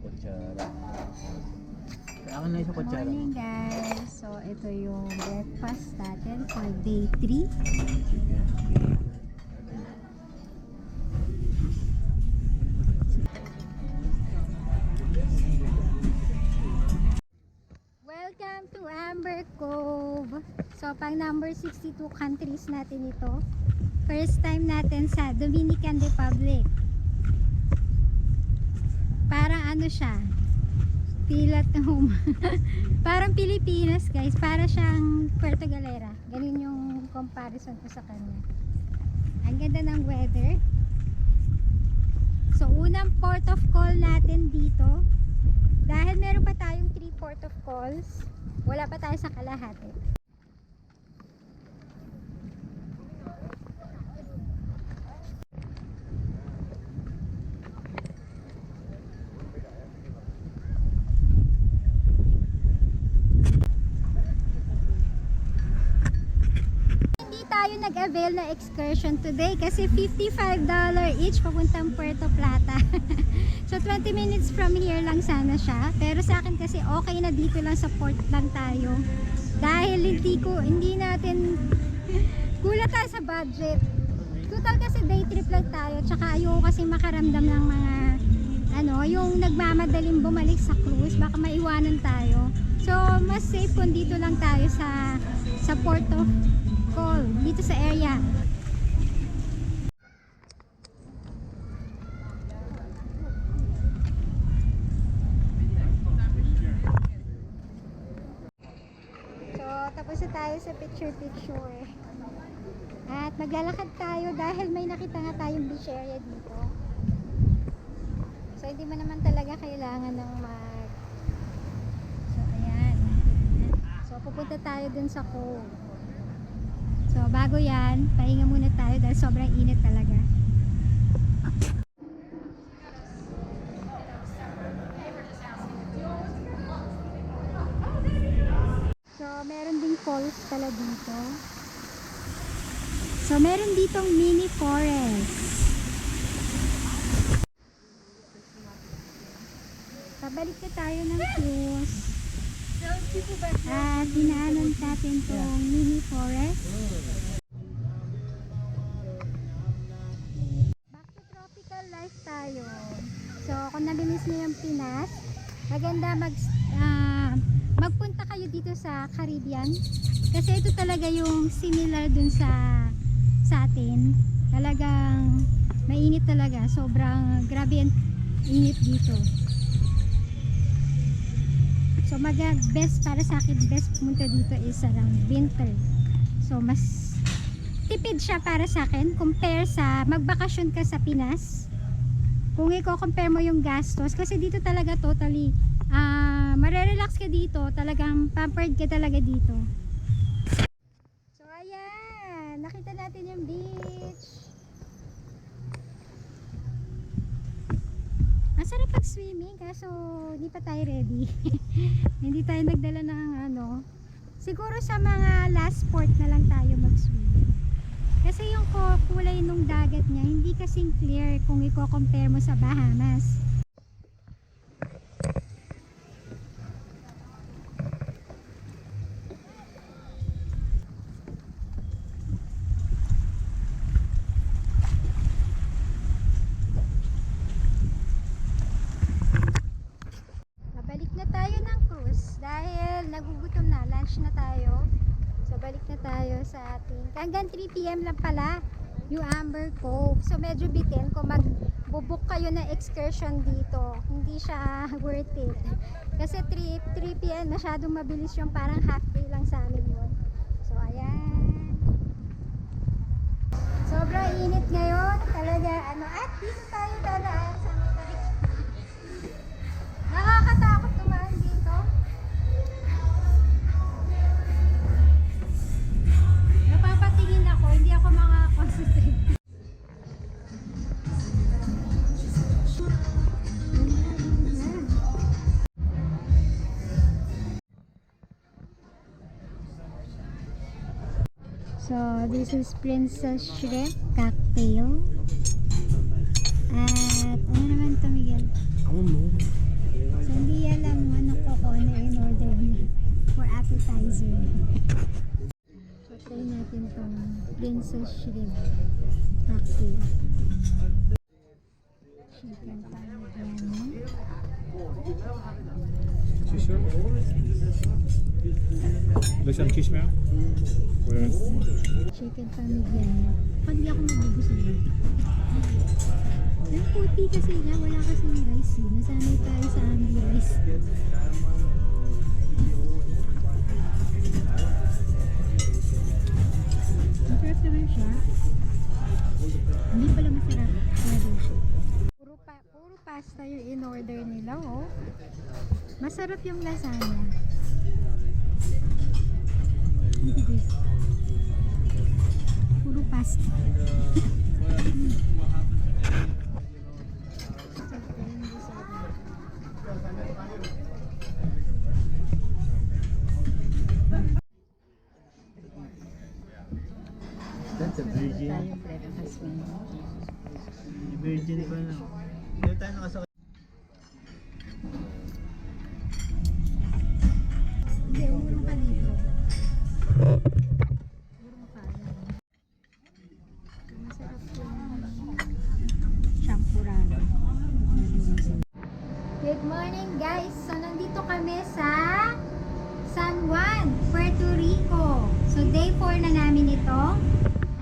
kutsara. Akin na isang kutsara. Morning guys. So ito yung breakfast natin for day 3. Sige. Welcome to Amber Cove. So pang number 62 countries natin ito. First time natin sa Dominican Republic. Parang ano siya, feel at home. Parang Pilipinas guys, para siyang Puerto Galera. Ganun yung comparison ko sa kanya. Ang ganda ng weather. So unang port of call natin dito, dahil meron pa tayong 3 port of calls, wala pa tayo sa kalahati. Nag-avail na excursion today kasi $55 each papuntang Puerto Plata. So 20 minutes from here lang sana siya, pero sa akin kasi okay na dito lang sa port lang tayo dahil hindi natin kulang tayo sa budget. Total kasi day trip lang tayo, tsaka ayoko kasi makaramdam ng mga yung nagmamadaling bumalik sa cruise, baka maiwanan tayo. So mas safe kung dito lang tayo sa port of call dito sa area. So tapos na tayo sa picture at maglalakad tayo dahil may nakita nga tayong beach area dito. So hindi mo naman talaga kailangan ng so ayan, so pupunta tayo dun sa cove. So bago yan, pahinga muna tayo dahil sobrang init talaga. So meron ding falls pala dito. So meron ditong mini forest. Pabalik na tayo ng cruise. At dinaanan natin tong mini forest. Back to tropical life tayo. So kung nabimiss niyo yung Pinas, maganda magpunta kayo dito sa Caribbean kasi ito talaga yung similar dun sa atin. Talagang mainit talaga, sobrang grabe ang init dito. So best para sa akin, best pumunta dito is around winter. So mas tipid siya para sa akin compare sa magbakasyon ka sa Pinas. Kung i-compare mo yung gastos, kasi dito talaga totally marerelax ka dito, talagang pampered ka talaga dito. So ayan, nakita natin yung beach. Masarap pag-swimming kaso hindi pa tayo ready. Hindi tayo nagdala ng siguro sa mga last port na lang tayo mag-swim. Kasi yung kulay nung dagat niya hindi kasing clear kung i-compare mo sa Bahamas. Nagugutom na, lunch na tayo. So balik na tayo sa ating hanggang 3 PM lang pala yung Amber Cove. So medyo bitin kung magbubuk kayo na excursion dito, hindi siya worth it kasi 3 PM masyadong mabilis yung, parang half day lang sa amin yun. So ayan, sobrang init ngayon talaga at dito tayo dadaan sa nakakatakot tumaan dito. Napapatingin ako, hindi ako makakonsentrate. So, this is Princess Shrimp Cocktail. At, ano naman ito, Miguel? Ako mo. appetizer. So, try natin itong princess shrimp cocktail. Chicken parmigiano. Cheese sir? Like some cheese meal? Where? Chicken parmigiano. Pag di ako mabubusog. Yung puti kasi niya, wala kasing rice eh. Nasanay tayo sa ambi rice. Masarap naman siya. Hindi pala masarap. Puro pasta yung in-order nila, oh. Masarap yung lasagna. Ang bilis. Puro pasta. That's a virgin. Tayong breakfast menu. Virgin pa na. Hindi tayo nakasakay. Hindi, umurong ka dito. Umurong ka yan. Masarap yung champurado. Good morning guys! So nandito kami sa San Juan, Puerto Rico. So day 4 na namin ito.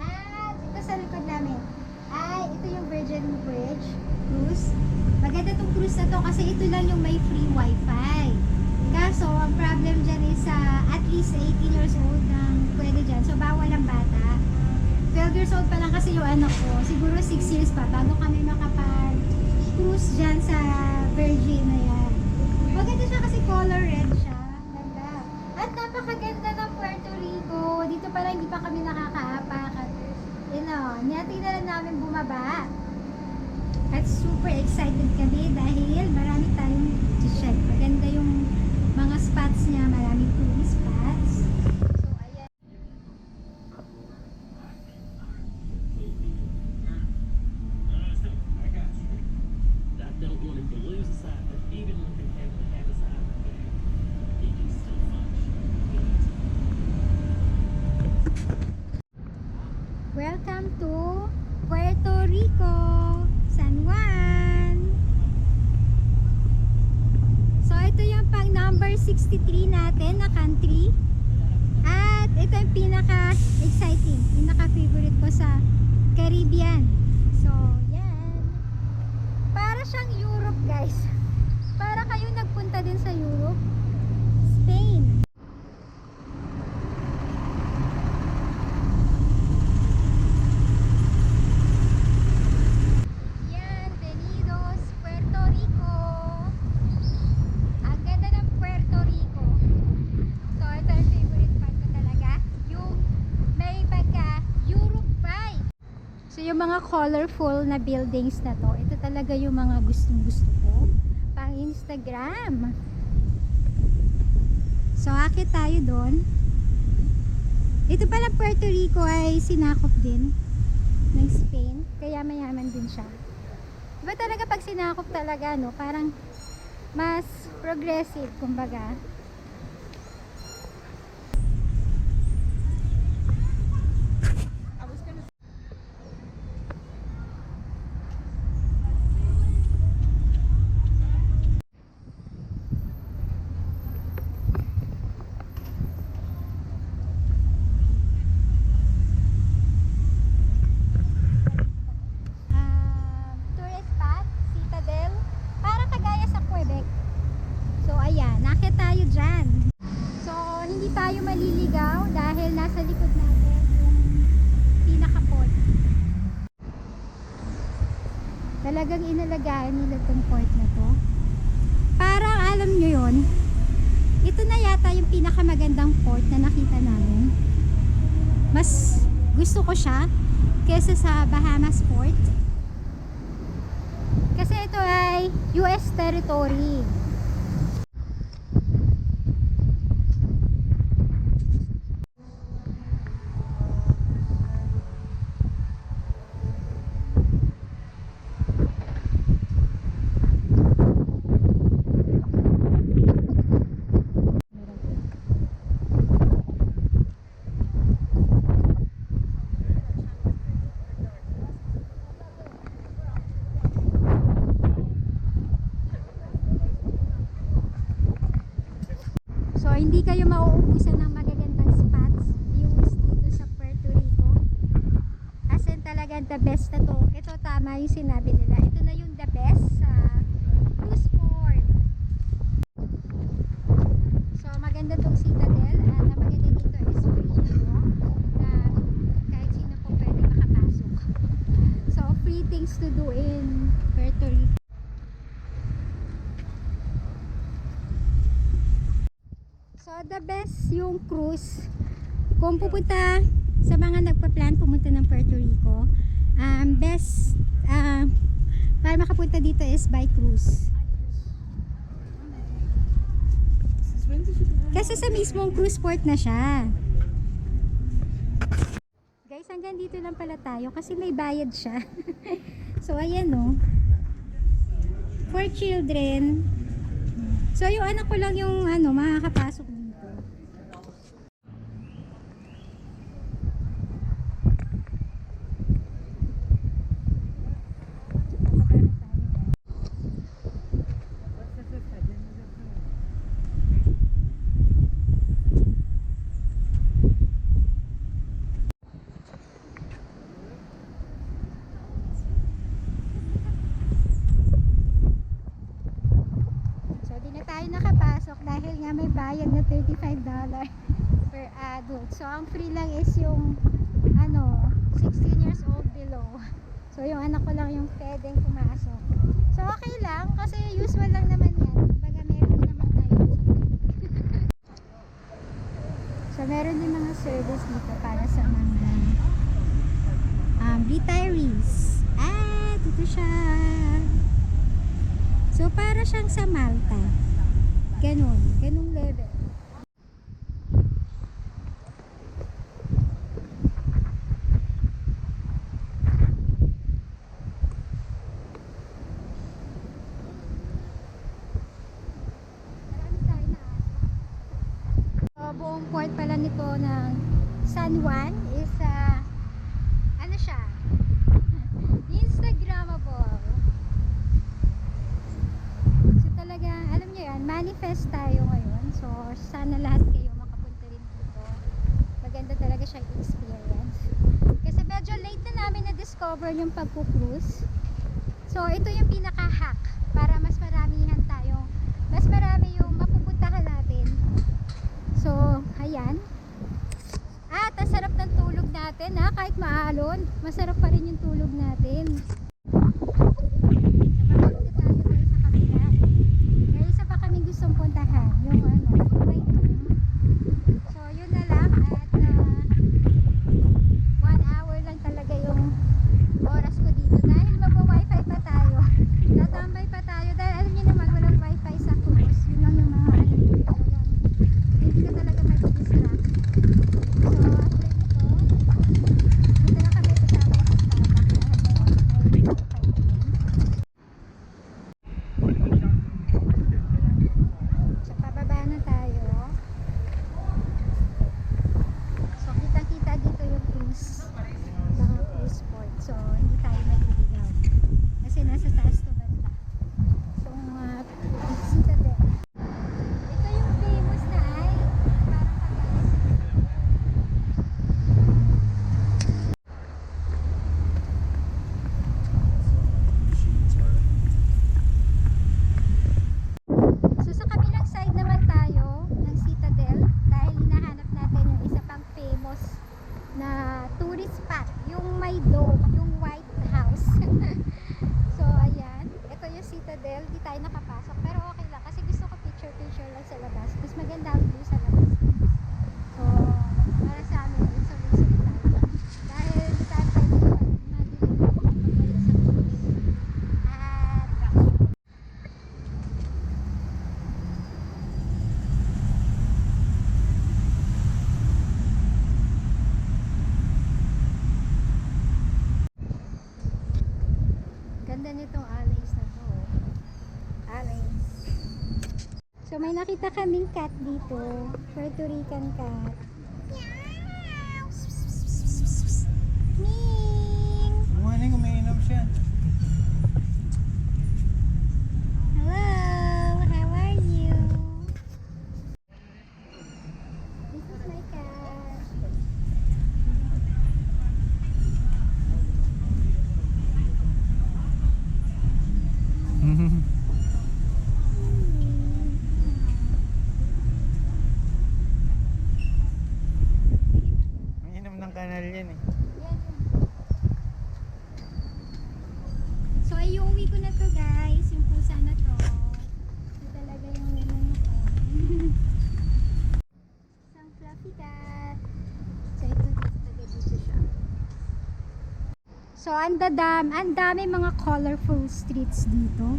At ito sa likod namin ay ito yung Virgin Bridge cruise. Maganda tong cruise na to kasi ito lang yung may free wifi. Kaso ang problem dyan is at least 18 years old ang pwede dyan. So bawal ang bata. 12 years old pa lang kasi yung anak ko. Siguro 6 years pa bago kami makapag-cruise dyan sa Virgin na yan. Maganda siya kasi color red siya. Ganda. At napakaganda ng Puerto Rico. Dito pala hindi pa kami nakakaapak. At niyati na lang namin bumaba. At super excited kami dahil marami tayong check. Maganda yung mga spots niya. Maraming tourist spots. So, ayan. That don't want him to lose the side, but even when they have a side, he can still function. Welcome to Puerto Rico, San Juan. So ito yung pang number 63 natin na country. At ito yung pinaka-exciting, pinaka-favorite ko sa Caribbean. So yan. Para siyang Europe guys. Para kayo nagpunta din sa Europe. Spain. Yan, Venidos, Puerto Rico. Ang ganda ng Puerto Rico. So, ito yung favorite part ko talaga. Yung may pagka-Europe vibe. So, yung mga colorful na buildings na to, ito talaga yung mga gustong-gusto ko. Pang Instagram. So, akit tayo doon. Ito pala Puerto Rico ay sinakop din ng Spain. Kaya mayaman din siya. Diba talaga pag sinakop talaga, no? Parang mas progressive, kumbaga. Tourist spot, Citadel. Parang kagaya sa Quebec. So ayan, nakita tayo dyan. So hindi tayo maliligaw dahil nasa likod natin yung pinaka-port. Talagang inalagaan nila tong port na to. Parang alam nyo yun, ito na yata yung pinakamagandang port na nakita namin. Mas gusto ko siya kesa sa Bahamas Port. Kasi ito ay US territory. So hindi kayo mauubusan ng magagandang spots, views dito sa Puerto Rico. As in talagang the best na to. Ito tama yung sinabi nila. Ito na yung the best sa cruise port. So maganda tong Citadel at ang maganda dito is free na kahit sino po pwede makapasok. So free things to do in Puerto Rico. So the best yung cruise kung pupunta sa mga nagpa-plan pumunta ng Puerto Rico. Best para makapunta dito is by cruise. Kasi sa mismong cruise port na siya. Guys, hanggang dito lang pala tayo kasi may bayad siya. So ayan no. For children. So yung anak ko lang yung makakapasok dito. Tayo nakapasok dahil nga may bayad na $35 per adult. So ang free lang is yung 16 years old below. So yung anak ko lang yung pwedeng pumasok. So okay lang kasi usual lang naman yan. Kumbaga meron naman tayo. So meron din mga service dito para sa mga retirees. Dito siya. So para siyang sa Malta. Ganun level. So, buong port pala nito ng San Juan is siya? Instagrammable. So talaga, alam niyo yan, manifest tayo ngayon. So sana lahat kayo makapunta rin dito. Maganda talaga siyang experience. Kasi medyo late na namin na-discover yung pagku-cruise. So ito yung pinaka-hack para mas maramihan tayo. Mas marami yung mapupuntahan natin. So, ayan. At ang sarap ng tulog natin kahit maalon, masarap pa rin yung tulog natin. Gustong puntahan yung may room. So yun na lang at 1 hour lang talaga yung oras ko dito dahil magwa-wifi pa tayo. Tatambay pa tayo dahil alam niyo naman walang wifi sa cruise. Yun lang yung mga talagang hindi ka talaga mag-distract. So after nito na kami sa So may nakita kaming cat dito, Puerto Rican cat. Ming! Morning, umiinom siya. Hello, how are you? So, ang dami mga colorful streets dito.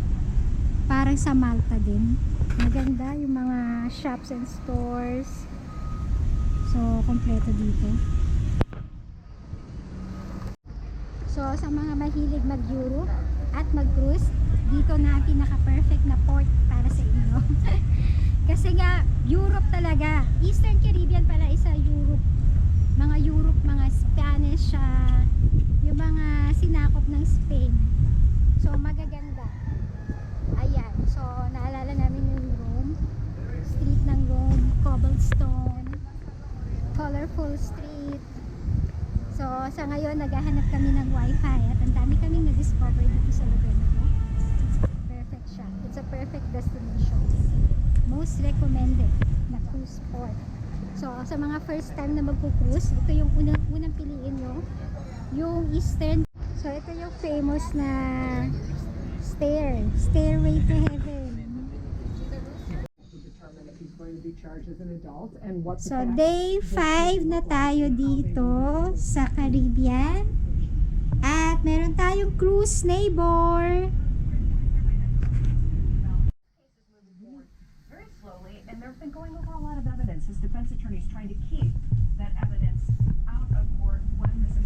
Parang sa Malta din. Maganda yung mga shops and stores. So, kompleto dito. So, sa mga mahilig mag-Europe at mag-cruise, dito na ang pinaka-perfect na port para sa inyo. Kasi nga, Europe talaga. Eastern Caribbean pala isa Europe. Mga Spanish, yung mga sinakop ng Spain. So, magaganda. Ayan. So, naalala namin yung Rome. Street ng Rome. Cobblestone. Colorful street. So, sa ngayon, naghahanap kami ng wifi at ang dami kaming na-discover dito sa lugar na to. Perfect siya. It's a perfect destination. Most recommended na cruise port. So, sa mga first time na magpo-cruise, ito yung unang piliin nyo. Yung Eastern. So, ito yung famous na Stairway to Heaven. So, day 5 na tayo dito sa Caribbean. At meron tayong cruise neighbor. Very slowly, and they've been going over a lot of evidence. His defense attorney is trying to keep that evidence out of court when this is.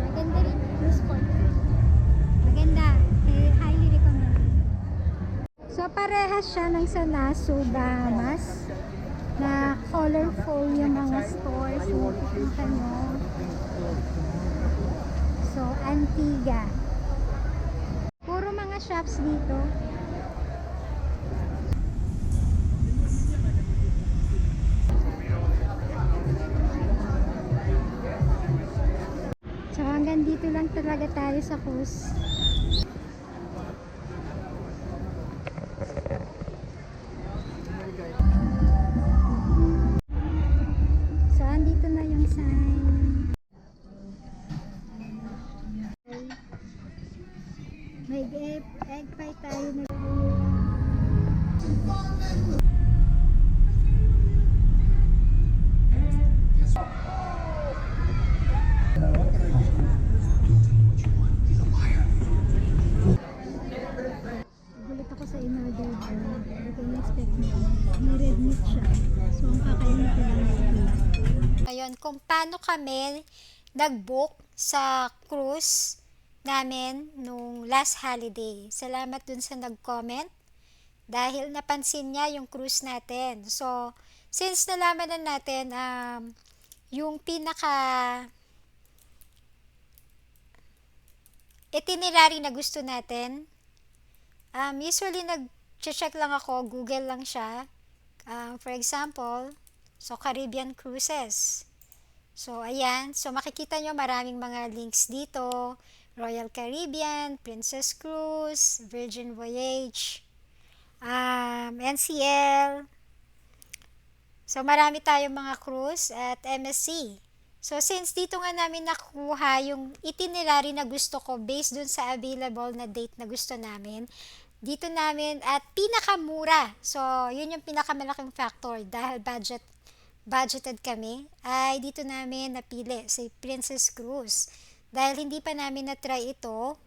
Maganda rin cruise port. Maganda. Highly recommended. So, parehas siya ng sa Nassau, Bahamas. Na colorful yung mga stores. Makikita nyo. So, Antigua. Puro mga shops dito. So, hanggang dito lang talaga tayo sa cruise. So, andito na yung sign. May egg pie tayo na. Gulat ako sa in-order ko. Hindi ko na-expect na. May red meat siya. So, ang kakainin ko lang ito. Ngayon, kung paano kami nag-book sa cruise namin nung last holiday. Salamat dun sa nag-comment dahil napansin niya yung cruise natin. So, since nalaman na natin yung pinaka itinerary na gusto natin, usually nag-check lang ako, Google lang siya. For example, so Caribbean Cruises. So, ayan. So, makikita nyo maraming mga links dito. Royal Caribbean, Princess Cruise, Virgin Voyage, NCL. So, marami tayong mga cruise at MSC. So, since dito nga namin nakuha yung itinerary na gusto ko based dun sa available na date na gusto namin, dito namin at pinakamura. So, yun yung pinakamalaking factor dahil budgeted kami, ay dito namin napili si Princess Cruise. Dahil hindi pa namin na-try ito.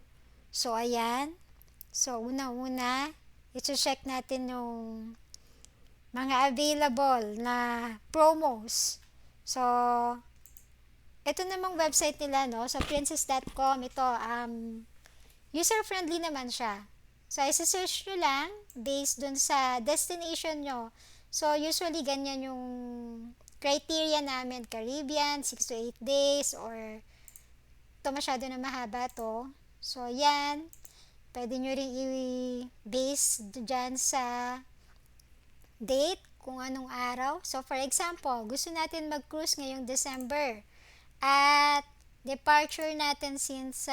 So, ayan. So, una-una, i-check natin yung mga available na promos. So, ito namang website nila, no? So, princess.com, ito, user-friendly naman siya. So, isa-search nyo lang based dun sa destination nyo. So, usually, ganyan yung criteria namin. Caribbean, 6 to 8 days, or ito masyado na mahaba to. So, yan. Pwede nyo rin i-base dyan sa date, kung anong araw. So, for example, gusto natin mag-cruise ngayong December. At departure natin since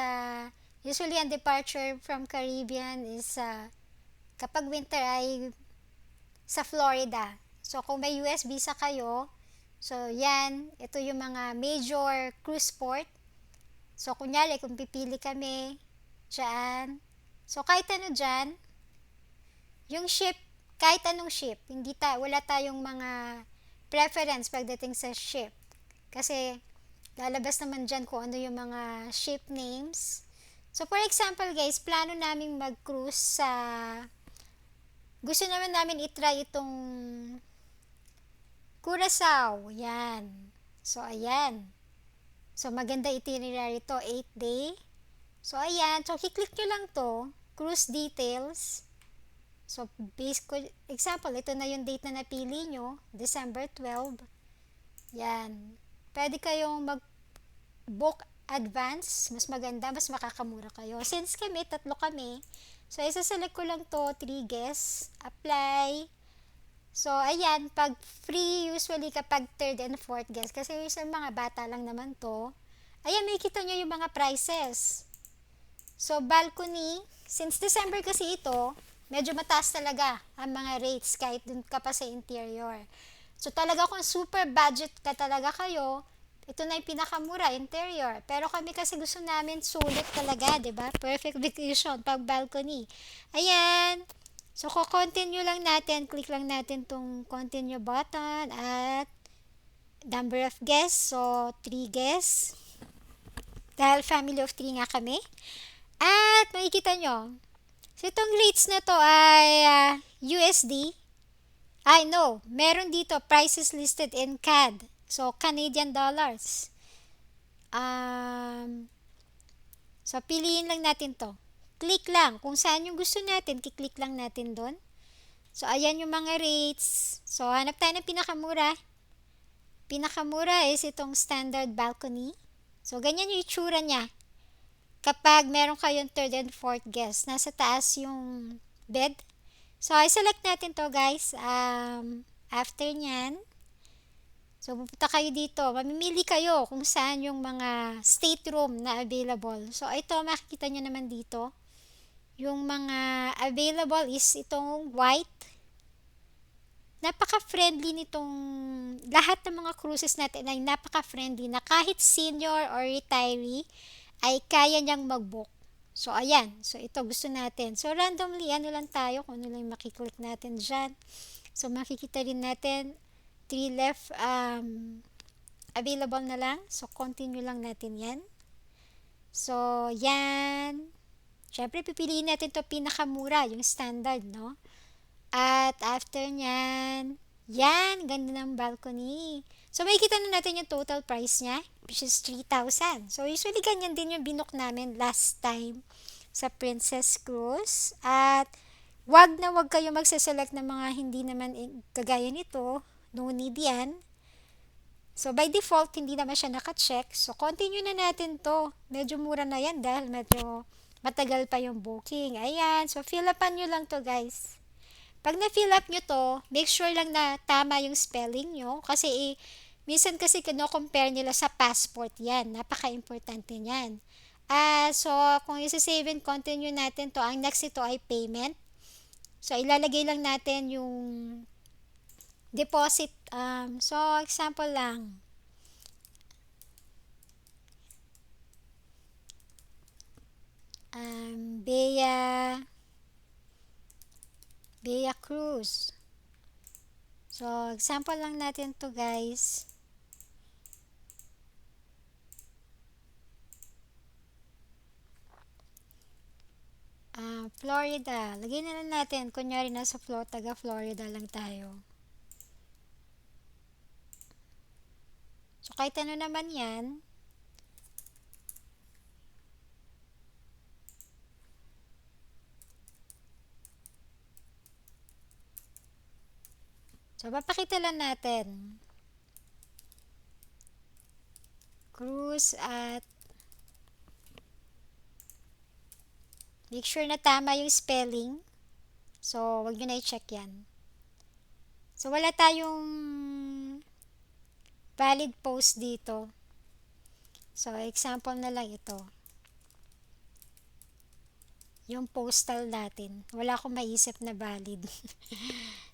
usually ang departure from Caribbean is kapag winter ay sa Florida. So, kung may US visa kayo, so yan, ito yung mga major cruise port. So, kunyari, kung pipili kami dyan, so kahit ano dyan, yung ship, kahit anong ship, wala tayong mga preference pagdating sa ship. Kasi lalabas naman dyan kung ano yung mga ship names. So for example guys, plano namin mag-cruise sa, gusto namin itry itong Curaçao. Yan. So ayan. So maganda itinerary to, 8 day. So ayan, so kiklik nyo lang to, cruise details. So example, ito na yung date na napili nyo, December 12. Yan. Pwede kayong mag-book advance, mas maganda, mas makakamura kayo. Since kami, 3 kami, so isa-select ko lang to, 3 guests, apply. So, ayan, pag free, usually kapag 3rd and 4th guest, kasi sa mga bata lang naman to, ayan, makikita nyo yung mga prices. So, balcony, since December kasi ito, medyo mataas talaga ang mga rates kahit dun ka pa sa interior. So, talaga kung super budget ka talaga kayo, ito na yung pinakamura, interior. Pero kami kasi gusto namin sulit talaga, 'di ba? Perfect vacation pag balcony. Ayan. So, continue lang natin, click lang natin tong continue button at number of guests. So, 3 guests. Dahil family of 3 nga kami. At makikita nyo, so itong rates na to ay USD. I know, meron dito prices listed in CAD. So, Canadian dollars. So, piliin lang natin to. Click lang. Kung saan yung gusto natin, kiklik lang natin doon. So, ayan yung mga rates. So, hanap tayo ng pinakamura. Pinakamura is itong standard balcony. So, ganyan yung itsura niya. Kapag meron kayong 3rd and 4th guest, nasa taas yung bed. So, i-select natin to guys. After nyan, so, pupunta kayo dito. Mamimili kayo kung saan yung mga stateroom na available. So, ito, makikita nyo naman dito. Yung mga available is itong white. Napaka-friendly nitong, lahat ng mga cruises natin ay napaka-friendly na kahit senior or retiree ay kaya niyang mag-book. So, ayan. So, ito gusto natin. So, randomly, ano lang tayo kung ano lang makiklik natin dyan. So, makikita rin natin 3 left available na lang. So, continue lang natin yan. So, yan. Siyempre, pipiliin natin to pinakamura, yung standard, no? At after nyan, yan, ganda ng balcony. So, makikita na natin yung total price niya, which is 3,000. So, usually ganyan din yung binook namin last time sa Princess Cruise. At, wag na wag kayo magsaselect ng mga hindi naman kagaya nito. No need yan. So, by default, hindi naman siya naka-check. So, continue na natin to. Medyo mura na yan dahil medyo matagal pa yung booking. Ayan. So, fill upan nyo lang to guys. Pag na-fill up nyo to, make sure lang na tama yung spelling nyo. Kasi, minsan kasi kino-compare nila sa passport yan. Napaka-importante yan. So, kung isa-save and continue natin to, ang next ito ay payment. So, ilalagay lang natin yung deposit. So, example lang. Bea Cruise. So, example lang natin to guys. Florida. Lagay na lang natin. Kunyari nasa taga Florida lang tayo. So, kahit ano naman yan. So, papakita lang natin. Cruise at make sure na tama yung spelling. So, wag nyo na i-check yan. So, wala tayong valid post dito. So, example na lang ito. Yung postal natin. Wala akong maisip na valid.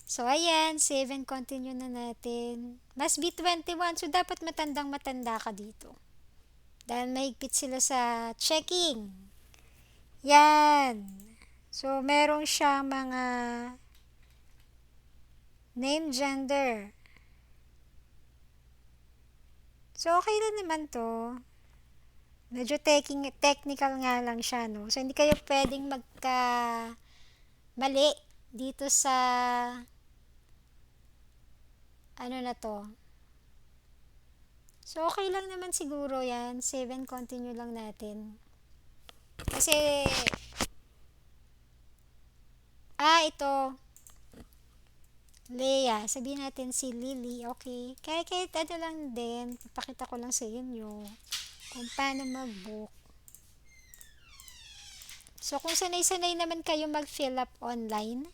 So, ayan. Save and continue na natin. Must be 21. So, dapat matandang-matanda ka dito. Dahil mahigpit sila sa checking. Yan. So, meron siyang mga name, gender. So, okay lang naman to. Medyo technical nga lang siya, no? So, hindi kayo pwedeng mali dito sa ano na to. So, okay lang naman siguro yan. 7, continue lang natin. Kasi, ito. Leia. Sabihin natin si Lily. Okay. Kahit ano lang din. Papakita ko lang sa inyo kung paano mag-book. So, kung sanay-sanay naman kayo mag-fill up online,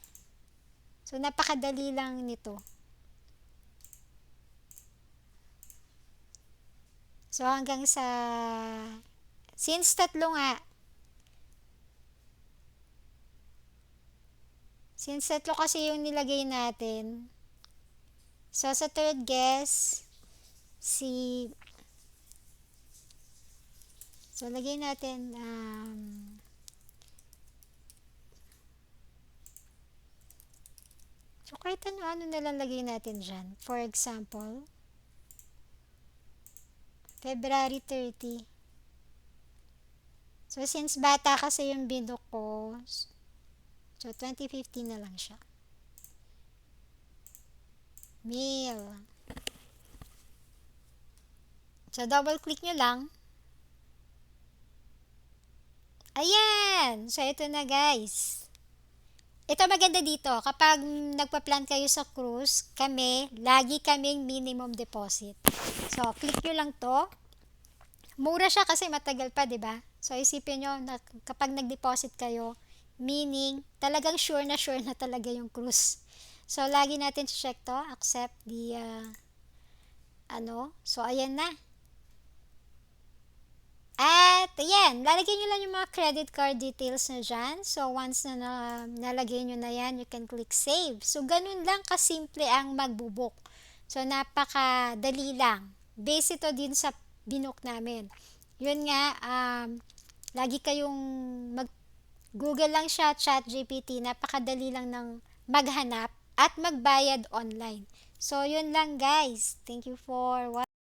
so, napakadali lang nito. So, hanggang sa, since 3 nga, since 3 kasi yung nilagay natin, so, sa third guess, so, lagay natin, so, kahit ano nalalagay natin dyan. For example, February 30. So, since bata kasi yung binook ko, so, 2015 na lang siya. Mail. So, double click nyo lang. Ayan! So, ito na guys. Ito maganda dito. Kapag nagpa-plan kayo sa cruise, lagi kaming minimum deposit. So, click nyo lang to. Mura siya kasi matagal pa, 'di ba? So, isipin nyo na kapag nag-deposit kayo, meaning talagang sure na talaga yung cruise. So, lagi natin check to. Accept the, So, ayan na. At, ayan, lalagyan nyo lang yung mga credit card details na dyan. So, once na nalagay nyo na yan, you can click save. So, ganun lang kasimple ang magbubook. So, napakadali lang. Base ito din sa binook namin. Yun nga, lagi kayong Google lang siya, ChatGPT, napakadali lang ng maghanap at magbayad online. So, yun lang guys. Thank you for watching.